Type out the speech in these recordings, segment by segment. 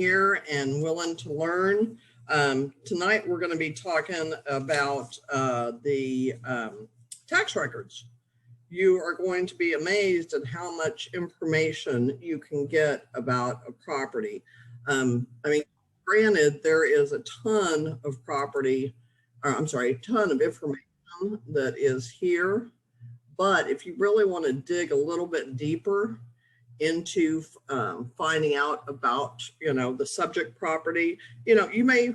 here and willing to learn. Tonight we're going to be talking about the tax records. You are going to be amazed at how much information you can get about a property. I mean, granted, there is a ton of property, or I'm sorry, a ton of information that is here. But if you really want to dig a little bit deeper into finding out about, the subject property, you may, I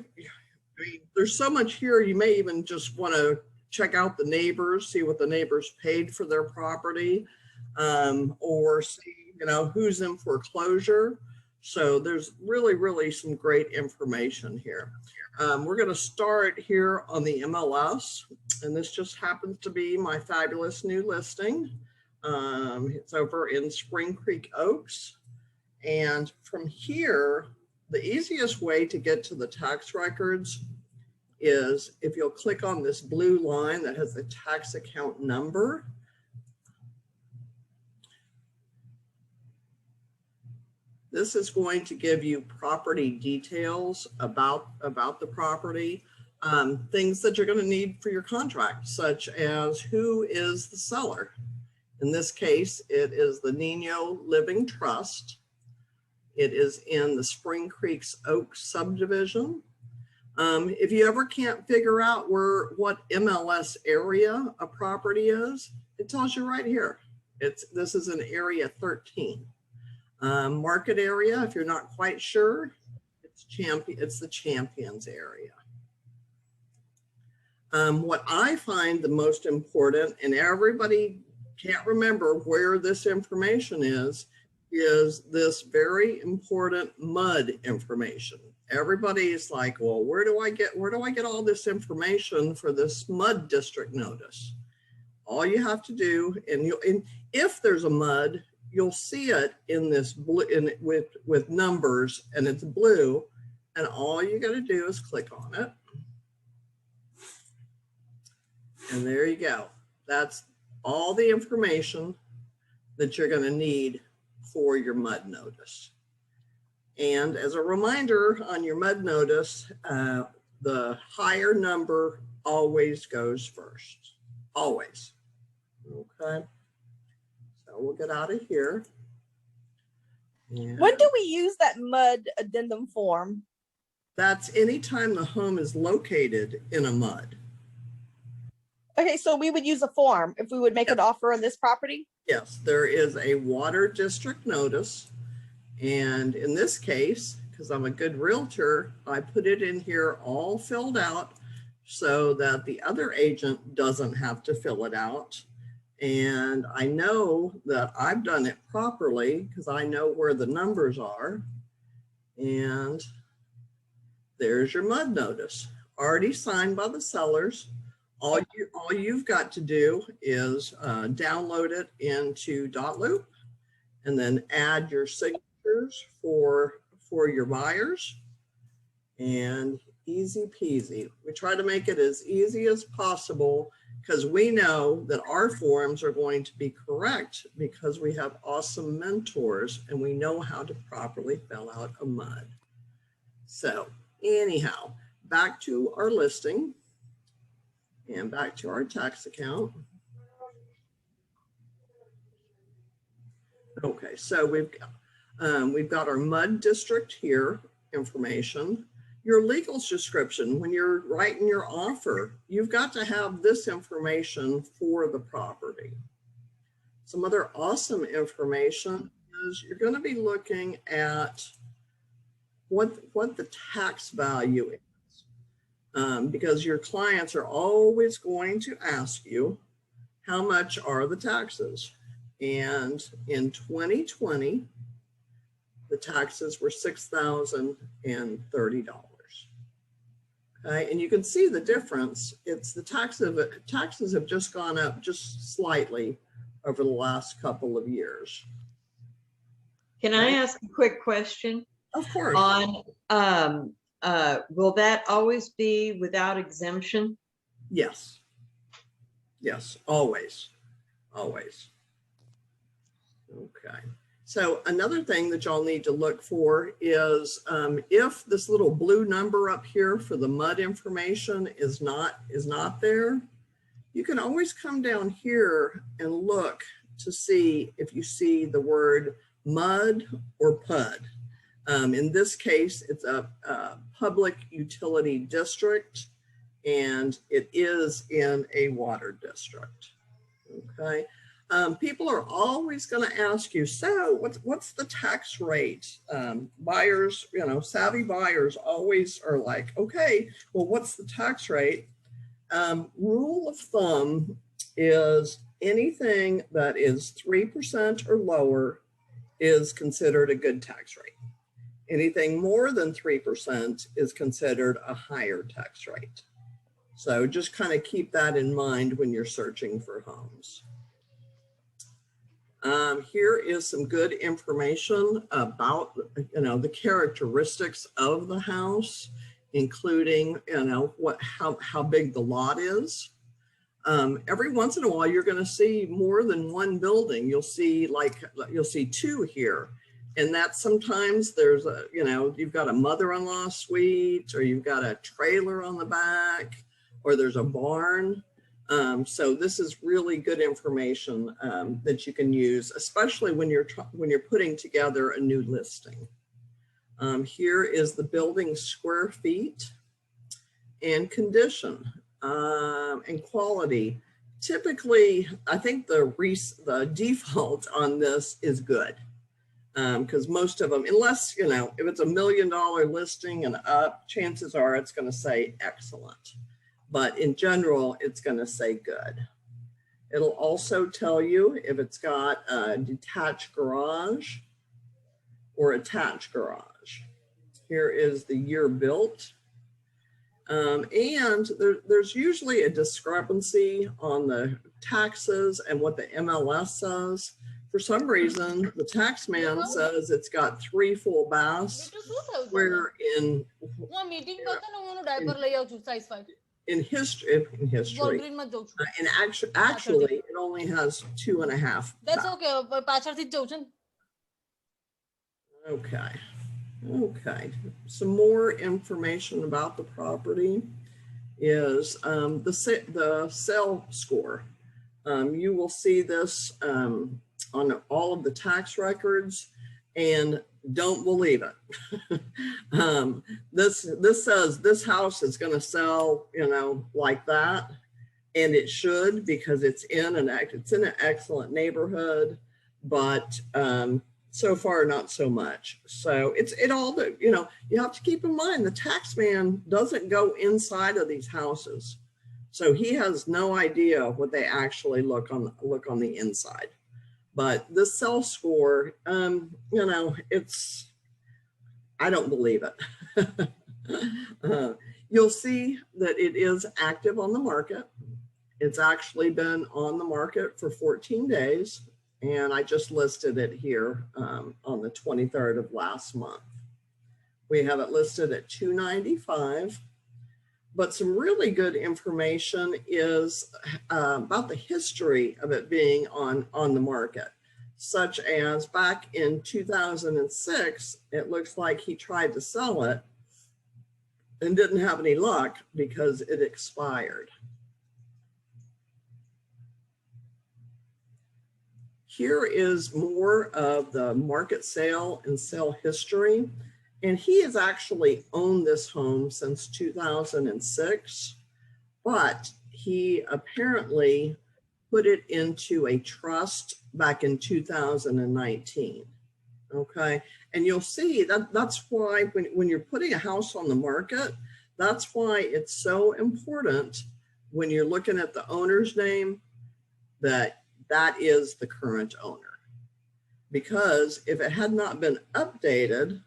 mean, there's so much here, you may even just want to check out the neighbors, see what the neighbors paid for their property, or see, who's in foreclosure. So there's really some great information here. We're going to start here on the MLS, and this just happens to be my fabulous new listing. It's over in Spring Creek Oaks. And from here, the easiest way to get to the tax records is if you'll click on this blue line that has the tax account number. This is going to give you property details about the property, things that you're going to need for your contract, such as who is the seller. In this case, it is the Nino Living Trust. It is in the Spring Creeks Oaks subdivision. If you ever can't figure out what MLS area a property is, it tells you right here. This is in area 13. Market area, if you're not quite sure, it's the Champions area. What I find the most important, and everybody can't remember where this information is this very important MUD information. Everybody's like, well, where do I get all this information for this MUD district notice? All you have to do, and if there's a MUD, you'll see it in this blue, with numbers, and it's blue, and all you got to do is click on it, and there you go. That's all the information that you're going to need for your MUD notice. And as a reminder on your MUD notice, the higher number always goes first, always. Okay, so we'll get out of here. And when do we use that MUD addendum form? That's anytime the home is located in a MUD. Okay, so we would use a form if we would make an offer on this property? Yes, there is a water district notice. And in this case, because I'm a good realtor, I put it in here all filled out so that the other agent doesn't have to fill it out. And I know that I've done it properly because I know where the numbers are. And there's your MUD notice, already signed by the sellers. All you've got to do is download it into .loop and then add your signatures for your buyers, and easy peasy. We try to make it as easy as possible because we know that our forms are going to be correct because we have awesome mentors and we know how to properly fill out a MUD. So anyhow, back to our listing. And back to our tax account. Okay, so we've got our MUD district here, information. Your legal's description, when you're writing your offer, you've got to have this information for the property. Some other awesome information is you're going to be looking at what the tax value is. Because your clients are always going to ask you, how much are the taxes? And in 2020, the taxes were $6,030. Okay, and you can see the difference. It's the taxes have just gone up just slightly over the last couple of years. Can I ask a quick question? Of course. On will that always be without exemption? Yes. Yes, always. Always. Okay. So another thing that y'all need to look for is if this little blue number up here for the MUD information is not there, you can always come down here and look to see if you see the word MUD or PUD. In this case, it's a public utility district, and it is in a water district. Okay. People are always going to ask you, so what's the tax rate? Buyers, savvy buyers always are like, okay, well, what's the tax rate? Rule of thumb is anything that is 3% or lower is considered a good tax rate. Anything more than 3% is considered a higher tax rate. So just kind of keep that in mind when you're searching for homes. Here is some good information about, the characteristics of the house, including, how big the lot is. Every once in a while, you're going to see more than one building. You'll see two here. And that sometimes there's you've got a mother-in-law suite, or you've got a trailer on the back, or there's a barn. So this is really good information that you can use, especially when you're putting together a new listing. Here is the building square feet and condition and quality. Typically, I think the default on this is good. Because most of them, unless, if it's $1 million listing and up, chances are it's going to say excellent. But in general, it's going to say good. It'll also tell you if it's got a detached garage or attached garage. Here is the year built. And there's usually a discrepancy on the taxes and what the MLS says. For some reason, the tax man says it's got 3 full baths, where in history, and actually it only has 2.5. That's okay. Okay. Some more information about the property is the sale score. You will see this on all of the tax records, and don't believe it. This says this house is going to sell, like that, and it should, because it's in an excellent neighborhood, but so far not so much. So it all, you have to keep in mind the tax man doesn't go inside of these houses, so he has no idea what they actually look on the inside. But this sell score, I don't believe it. You'll see that it is active on the market. It's actually been on the market for 14 days. And I just listed it here on the 23rd of last month. We have it listed at $295. But some really good information is about the history of it being on the market, such as back in 2006, it looks like he tried to sell it and didn't have any luck because it expired. Here is more of the market sale and sale history. And he has actually owned this home since 2006, but he apparently put it into a trust back in 2019. Okay, and you'll see that that's why when you're putting a house on the market, that's why it's so important when you're looking at the owner's name that is the current owner. Because if it had not been updated,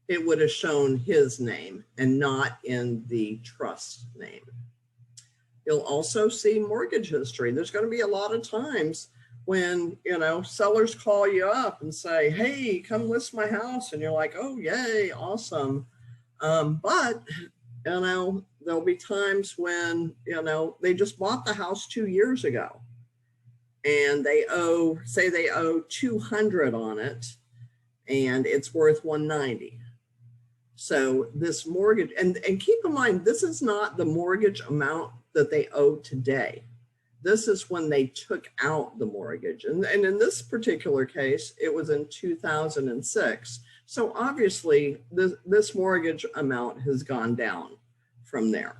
it would have shown his name and not in the trust name. You'll also see mortgage history. There's going to be a lot of times when, sellers call you up and say, hey, come list my house. And you're like, oh, yay, awesome. But, there'll be times when, they just bought the house 2 years ago. and they owe, say they owe 200 on it, and it's worth 190. So this mortgage, and keep in mind, this is not the mortgage amount that they owe today. This is when they took out the mortgage. And in this particular case, it was in 2006. So obviously this mortgage amount has gone down from there.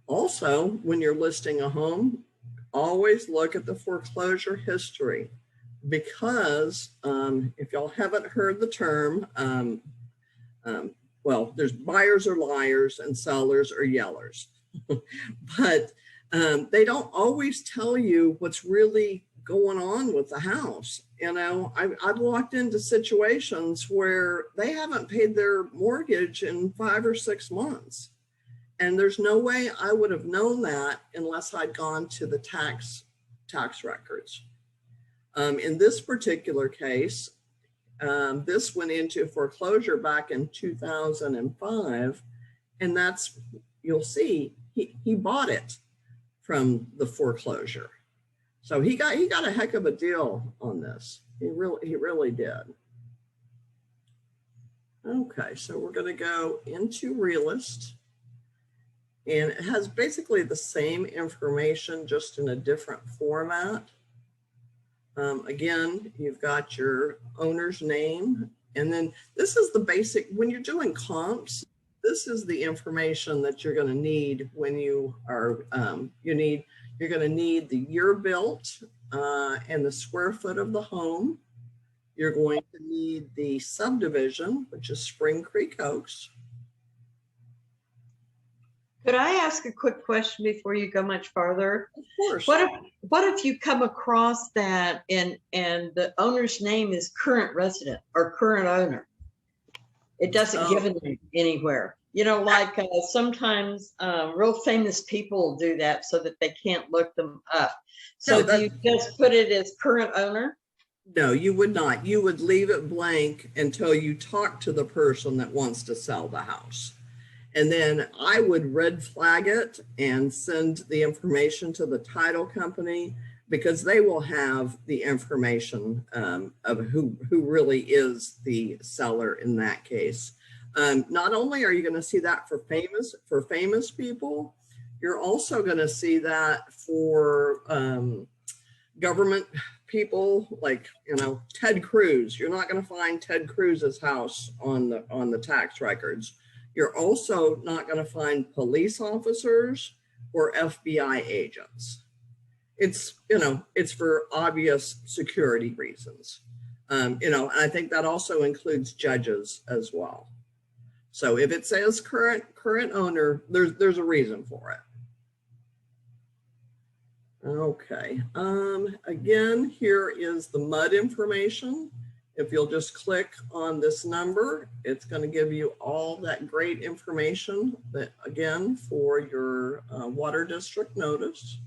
Also, when you're listing a home, always look at the foreclosure history, because if y'all haven't heard the term, well, there's buyers are liars and sellers are yellers. But they don't always tell you what's really going on with the house. You know, I've walked into situations where they haven't paid their mortgage in 5 or 6 months. And there's no way I would have known that unless I'd gone to the tax records. In this particular case, this went into foreclosure back in 2005, and that's, you'll see, he bought it from the foreclosure. So he got a heck of a deal on this. He really did. Okay, so we're going to go into Realist, and it has basically the same information, just in a different format. Again, you've got your owner's name, and then this is the basic, when you're doing comps, this is the information that you're going to need when you are, you're going to need the year built and the square foot of the home. You're going to need the subdivision, which is Spring Creek Oaks. Could I ask a quick question before you go much farther? Of course. What if you come across that and the owner's name is current resident or current owner? It doesn't give it anywhere. You know, like sometimes real famous people do that so that they can't look them up. So do you just put it as current owner? No, you would not. You would leave it blank until you talk to the person that wants to sell the house. And then I would red flag it and send the information to the title company, because they will have the information of who really is the seller in that case. Not only are you going to see that for famous people, you're also going to see that for government people, like, you know, Ted Cruz. You're not going to find Ted Cruz's house on the tax records. You're also not going to find police officers or FBI agents. It's, you know, it's for obvious security reasons. You know, and I think that also includes judges as well. So if it says current owner, there's a reason for it. Okay. Again, here is the MUD information. If you'll just click on this number, it's going to give you all that great information that, again, for your water district notice.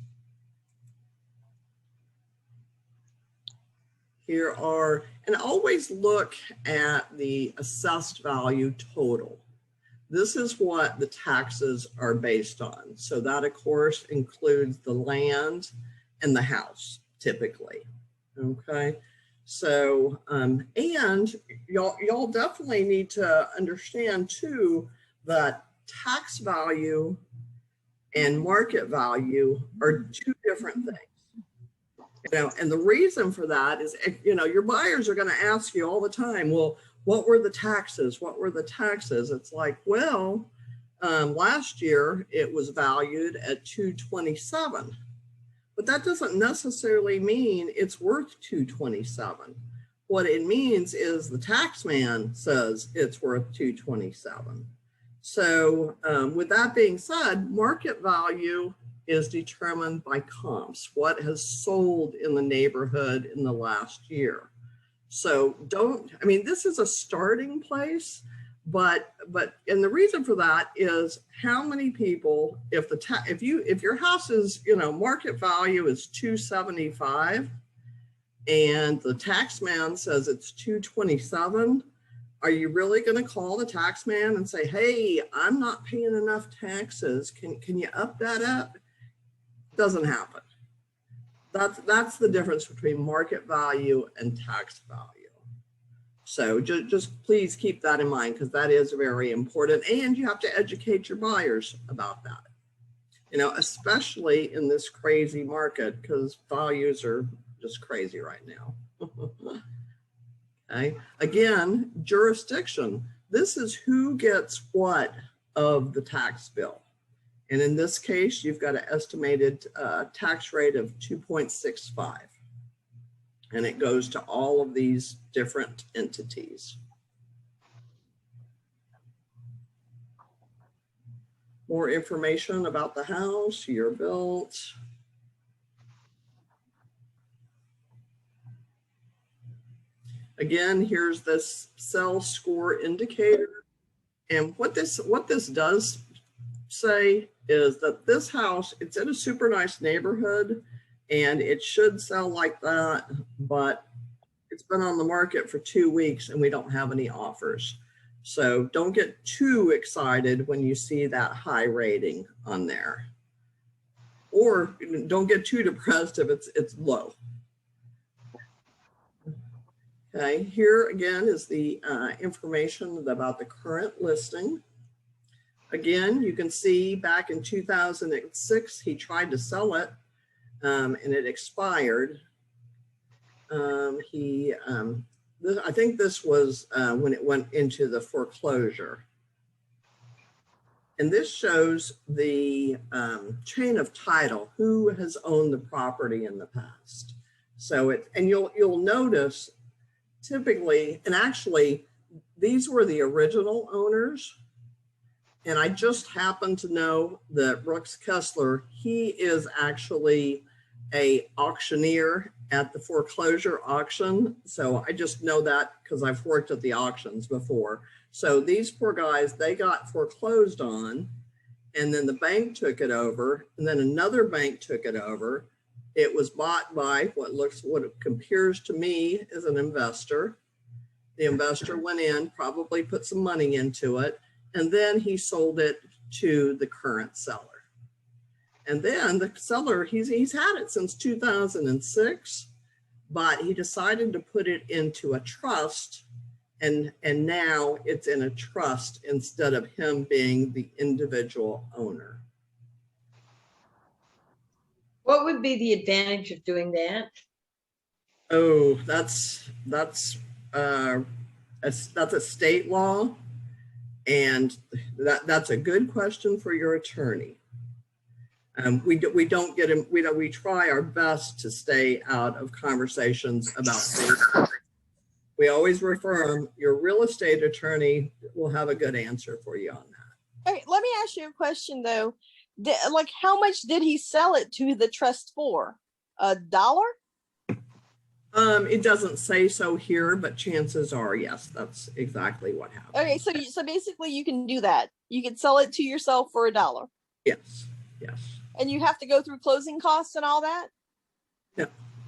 Here are, and always look at the assessed value total. This is what the taxes are based on. So that, of course, includes the land and the house, typically. Okay. So, and y'all definitely need to understand too, that tax value and market value are two different things. You know, and the reason for that is, you know, your buyers are going to ask you all the time, well, what were the taxes? What were the taxes? It's like, well, last year it was valued at $227. But that doesn't necessarily mean it's worth $227. What it means is the tax man says it's worth $227. So with that being said, market value is determined by comps, what has sold in the neighborhood in the last year. So I mean, this is a starting place, but and the reason for that is how many people, if your house is, you know, market value is $275 and the tax man says it's $227, are you really going to call the tax man and say, hey, I'm not paying enough taxes, can you up that up? doesn't happen. That's the difference between market value and tax value. So just please keep that in mind, because that is very important, and you have to educate your buyers about that. You know, especially in this crazy market, because values are just crazy right now. Okay. Again, jurisdiction. This is who gets what of the tax bill. And in this case, you've got an estimated tax rate of 2.65. And it goes to all of these different entities. More information about the house, year built. Again, here's this sell score indicator. And what this does say is that this house, it's in a super nice neighborhood and it should sell like that, but it's been on the market for 2 weeks and we don't have any offers. So don't get too excited when you see that high rating on there, or don't get too depressed if it's low. Okay, here again is the information about the current listing. Again, you can see back in 2006, he tried to sell it and it expired. I think this was when it went into the foreclosure. And this shows the chain of title, who has owned the property in the past. So and you'll notice typically, and actually these were the original owners. And I just happen to know that Brooks Kessler, he is actually a auctioneer at the foreclosure auction. So I just know that because I've worked at the auctions before. So these poor guys, they got foreclosed on, and then the bank took it over, and then another bank took it over. It was bought by what appears to me as an investor. The investor went in, probably put some money into it, and then he sold it to the current seller. And then the seller, he's had it since 2006, but he decided to put it into a trust, and now it's in a trust instead of him being the individual owner. What would be the advantage of doing that? Oh, that's a state law, and that's a good question for your attorney. We don't get him. We try our best to stay out of conversations about things. We always refer them. Your real estate attorney will have a good answer for you on that. Okay, let me ask you a question though. Like, how much did he sell it to the trust for? $1? It doesn't say so here, but chances are, yes, that's exactly what happened. Okay, so basically you can do that. You can sell it to yourself for $1. Yes, yes. And you have to go through closing costs and all that?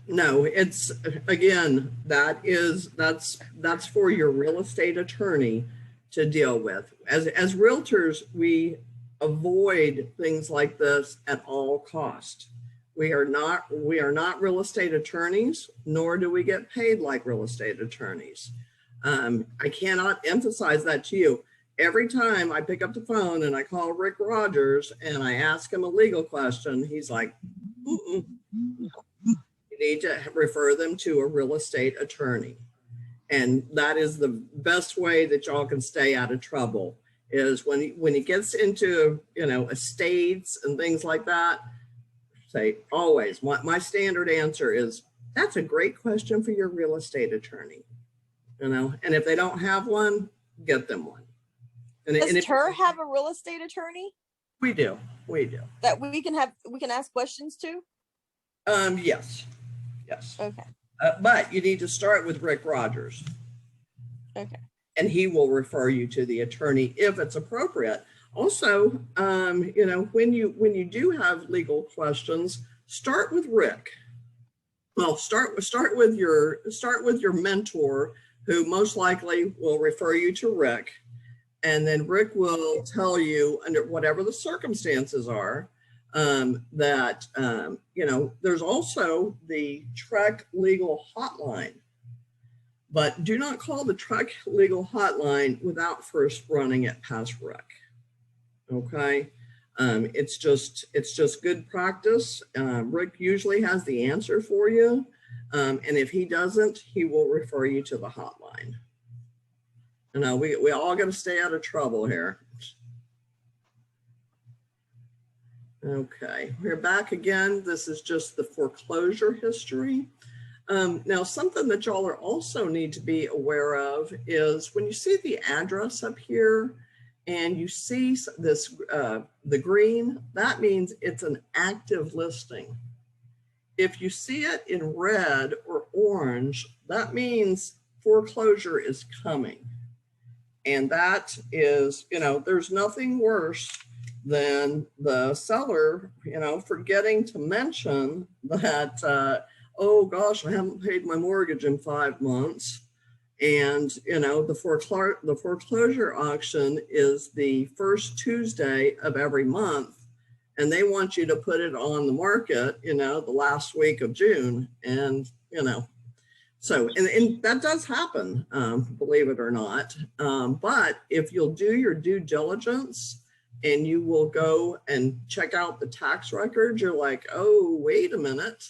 No, it's, again, that's for your real estate attorney to deal with. As realtors, we avoid things like this at all cost. We are not real estate attorneys, nor do we get paid like real estate attorneys. I cannot emphasize that to you. Every time I pick up the phone and I call Rick Rogers and I ask him a legal question, he's like, you need to refer them to a real estate attorney. And that is the best way that y'all can stay out of trouble, is when he gets into, estates and things like that, say always, my standard answer is, that's a great question for your real estate attorney. And if they don't have one, get them one. Does TUR have a real estate attorney? We do. That we can ask questions to? Yes. Okay. But you need to start with Rick Rogers. Okay. And he will refer you to the attorney if it's appropriate. Also, when you do have legal questions, start with Rick. Well, start with your mentor, who most likely will refer you to Rick. And then Rick will tell you, under whatever the circumstances are, you know, there's also the Trek Legal Hotline. But do not call the Trek Legal Hotline without first running it past Rick. Okay, it's just good practice. Rick usually has the answer for you, and if he doesn't, he will refer you to the hotline. You know, we all got to stay out of trouble here. Okay, we're back again. This is just the foreclosure history. Now, something that y'all are also need to be aware of is when you see the address up here and you see this, the green, that means it's an active listing. If you see it in red or orange, that means foreclosure is coming. And that is, you know, there's nothing worse than the seller, you know, forgetting to mention that, oh gosh, I haven't paid my mortgage in 5 months. And, you know, the foreclosure auction is the first Tuesday of every month. And they want you to put it on the market, you know, the last week of June. And, you know, so, and that does happen, believe it or not. But if you'll do your due diligence and you will go and check out the tax records, you're like, oh, wait a minute.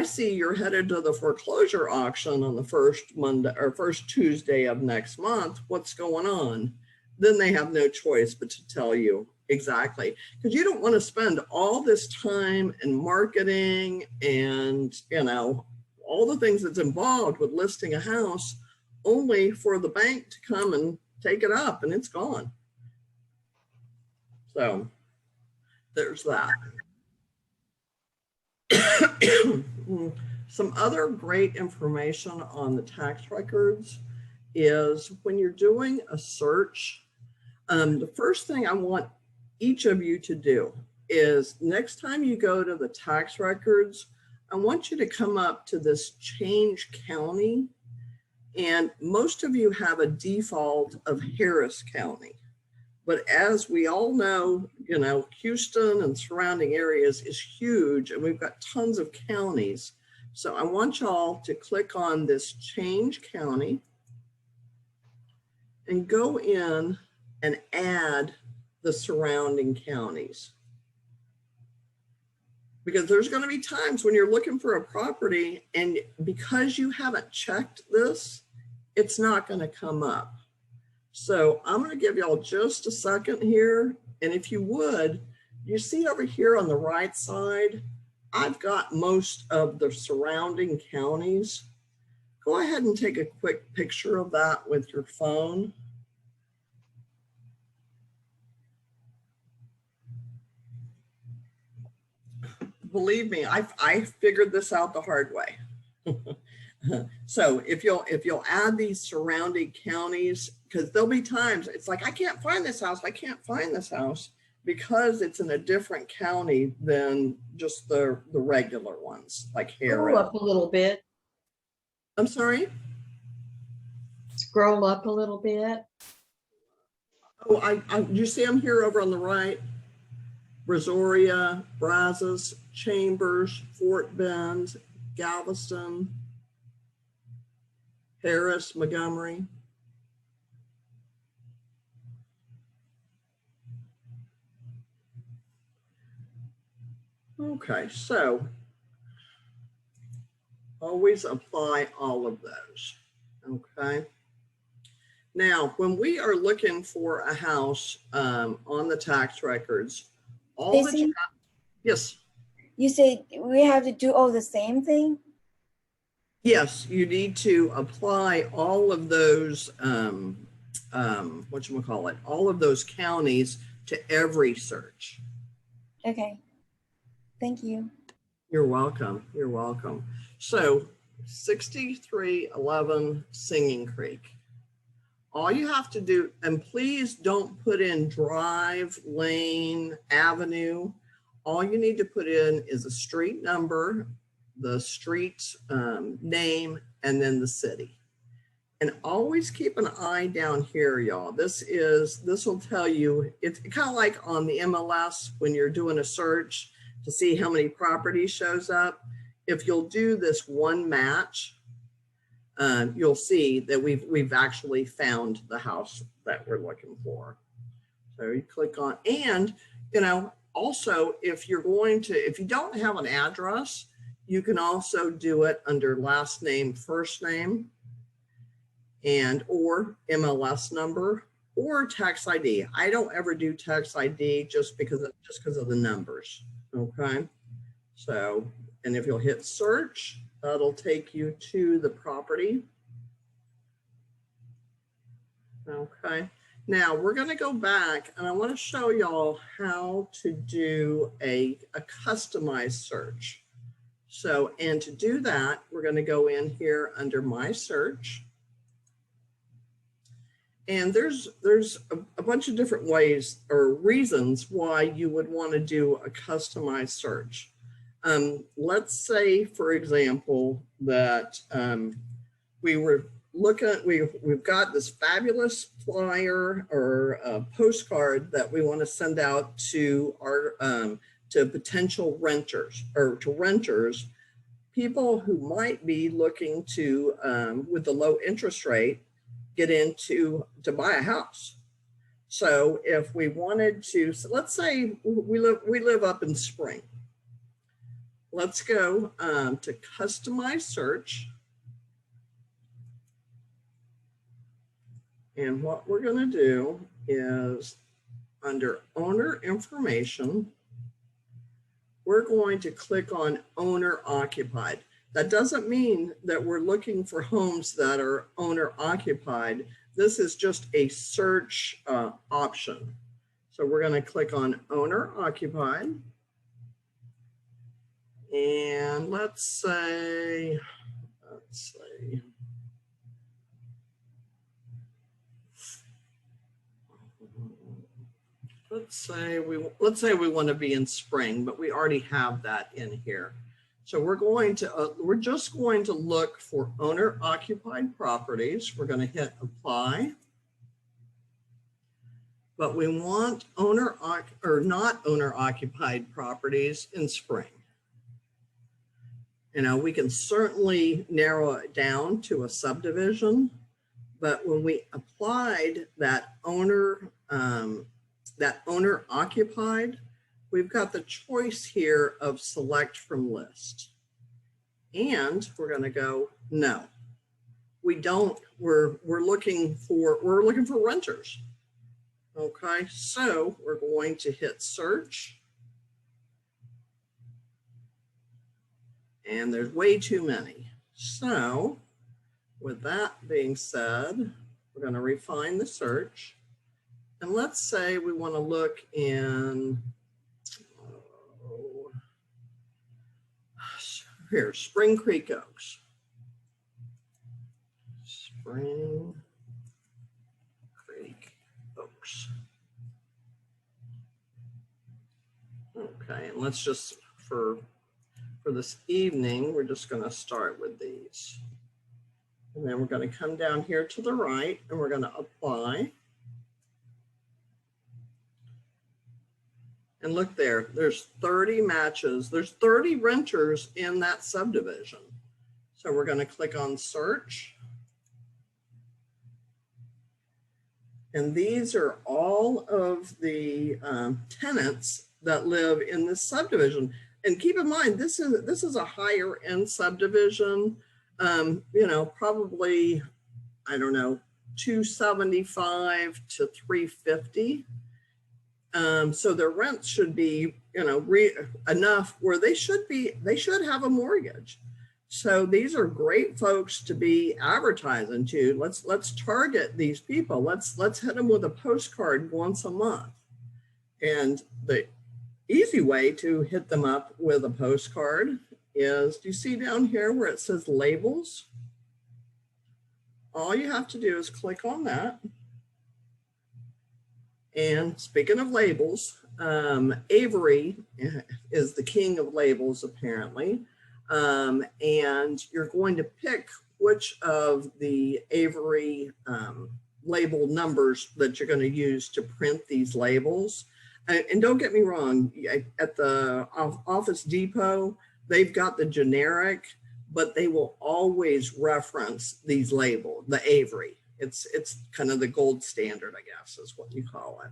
I see you're headed to the foreclosure auction on the first Monday or first Tuesday of next month. What's going on? Then they have no choice but to tell you exactly, because you don't want to spend all this time in marketing and, you know, all the things that's involved with listing a house only for the bank to come and take it up and it's gone. So there's that. Some other great information on the tax records is when you're doing a search, the first thing I want each of you to do is next time you go to the tax records, I want you to come up to this change county. And most of you have a default of Harris County. But as we all know, you know, Houston and surrounding areas is huge and we've got tons of counties. So I want y'all to click on this change county and go in and add the surrounding counties. Because there's going to be times when you're looking for a property and because you haven't checked this, it's not going to come up. So I'm going to give y'all just a second here. And if you would, you see over here on the right side, I've got most of the surrounding counties. Go ahead and take a quick picture of that with your phone. Believe me, I figured this out the hard way. So if you'll add these surrounding counties, because there'll be times it's like, I can't find this house. I can't find this house because it's in a different county than just the regular ones like Harris. Scroll up a little bit. I'm sorry? Scroll up a little bit. Oh, you see I'm here over on the right? Brazoria, Brazos, Chambers, Fort Bend, Galveston, Harris, Montgomery. Okay, so always apply all of those, okay? Now, when we are looking for a house on the tax records, all that you have, yes? You say we have to do all the same thing? Yes, you need to apply all of those, whatchamacallit, all of those counties to every search. Okay, thank you. You're welcome, you're welcome. So 6311 Singing Creek. All you have to do, and please don't put in drive, lane, avenue. All you need to put in is a street number, the street name, and then the city. And always keep an eye down here, y'all. This will tell you, it's kind of like on the MLS when you're doing a search to see how many properties shows up. If you'll do this one match, you'll see that we've actually found the house that we're looking for. So you click on, and also if you don't have an address, you can also do it under last name, first name, and or MLS number or tax ID. I don't ever do tax ID just because of the numbers. Okay. So, and if you'll hit search, that'll take you to the property. Okay. Now we're going to go back and I want to show y'all how to do a customized search. So, and to do that, we're going to go in here under my search. And there's a bunch of different ways or reasons why you would want to do a customized search. Let's say, for example, that we've got this fabulous flyer or a postcard that we want to send out to our to potential renters or to renters, people who might be looking to with the low interest rate get into to buy a house. So if we wanted to, so let's say we live up in Spring. Let's go to customize search. And what we're going to do is under owner information, we're going to click on owner occupied. That doesn't mean that we're looking for homes that are owner occupied. This is just a search option. So we're going to click on owner occupied. And let's say we want to be in Spring, but we already have that in here. So we're just going to look for owner occupied properties. We're going to hit apply. But we want not owner occupied properties in Spring. We can certainly narrow it down to a subdivision, but when we applied that owner occupied, we've got the choice here of select from list. And we're going to go, no, we don't, we're looking for renters. Okay, so we're going to hit search. And there's way too many. So with that being said, we're going to refine the search. And let's say we want to look in here, Spring Creek Oaks. Spring Creek Oaks. Okay, and let's just, for this evening, we're just going to start with these. And then we're going to come down here to the right and we're going to apply. And look there, there's 30 matches. There's 30 renters in that subdivision. So we're going to click on search. And these are all of the tenants that live in this subdivision. And keep in mind, this is a higher end subdivision, probably, I don't know, 275 to 350. So their rent should be, enough where they should have a mortgage. So these are great folks to be advertising to. Let's target these people. Let's hit them with a postcard once a month. And the easy way to hit them up with a postcard is, do you see down here where it says labels? All you have to do is click on that. And speaking of labels, Avery is the king of labels, apparently. And you're going to pick which of the Avery label numbers that you're going to use to print these labels. And don't get me wrong, at the Office Depot, they've got the generic, but they will always reference these labels, the Avery. It's kind of the gold standard, I guess, is what you call it.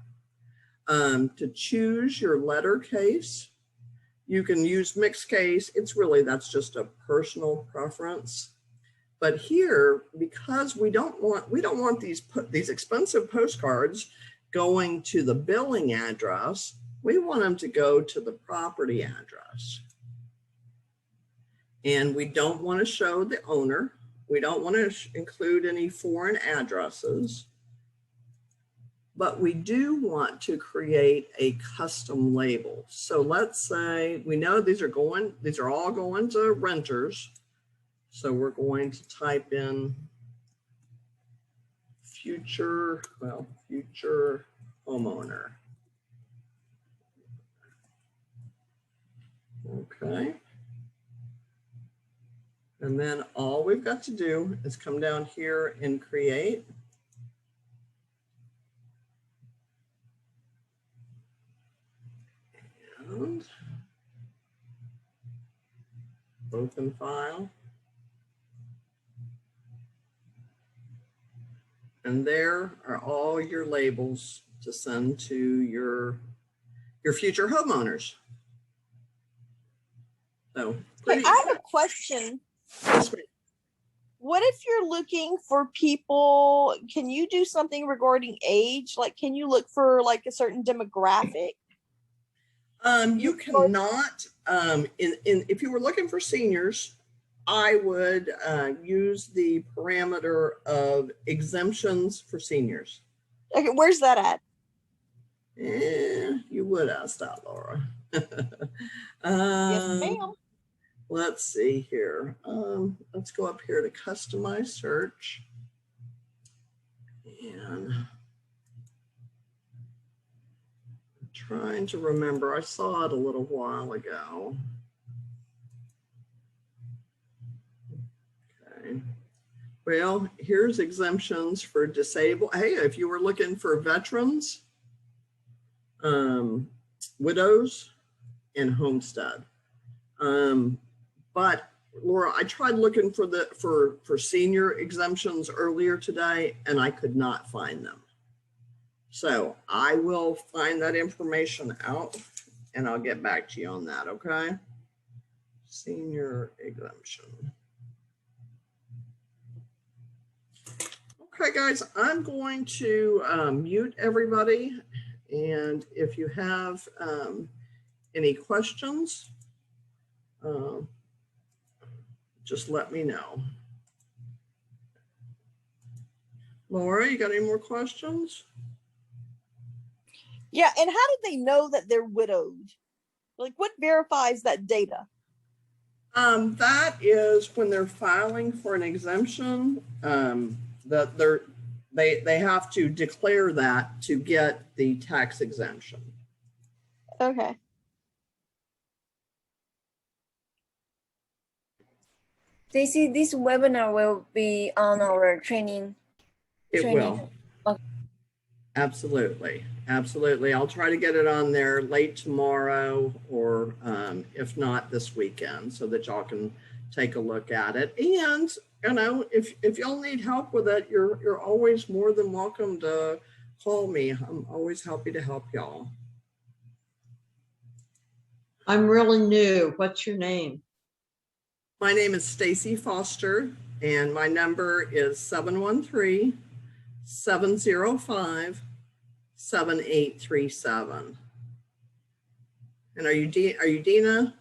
To choose your letter case, you can use mixed case. That's just a personal preference. But here, because we don't want these expensive postcards going to the billing address, we want them to go to the property address. And we don't want to show the owner. We don't want to include any foreign addresses. But we do want to create a custom label. So let's say we know these are all going to renters. So we're going to type in future homeowner. Okay. And then all we've got to do is come down here and create. And open file. And there are all your labels to send to your future homeowners. So Hey, I have a question. Yes, ma'am. What if you're looking for people? Can you do something regarding age? Like, can you look for like a certain demographic? You cannot. If you were looking for seniors, I would use the parameter of exemptions for seniors. Okay, where's that at? You would ask that, Laura. Yes, ma'am. Let's see here. Let's go up here to customize search. And I'm trying to remember, I saw it a little while ago. Okay. Well, here's exemptions for disabled. Hey, if you were looking for veterans, widows, and homestead. But Laura, I tried looking for senior exemptions earlier today, and I could not find them. So I will find that information out, and I'll get back to you on that. Okay. Senior exemption. Okay, guys, I'm going to mute everybody, and if you have any questions, just let me know. Laura, you got any more questions? Yeah, and how do they know that they're widowed? Like, what verifies that data? That is when they're filing for an exemption, that they have to declare that to get the tax exemption. Okay. Stacey, this webinar will be on our training. It will. Okay. Absolutely. Absolutely. I'll try to get it on there late tomorrow, or if not this weekend, so that y'all can take a look at it. And you know, if y'all need help with it, you're always more than welcome to call me. I'm always happy to help y'all. I'm really new. What's your name? My name is Stacey Foster, and my number is 713-705-7837. And are you Dina?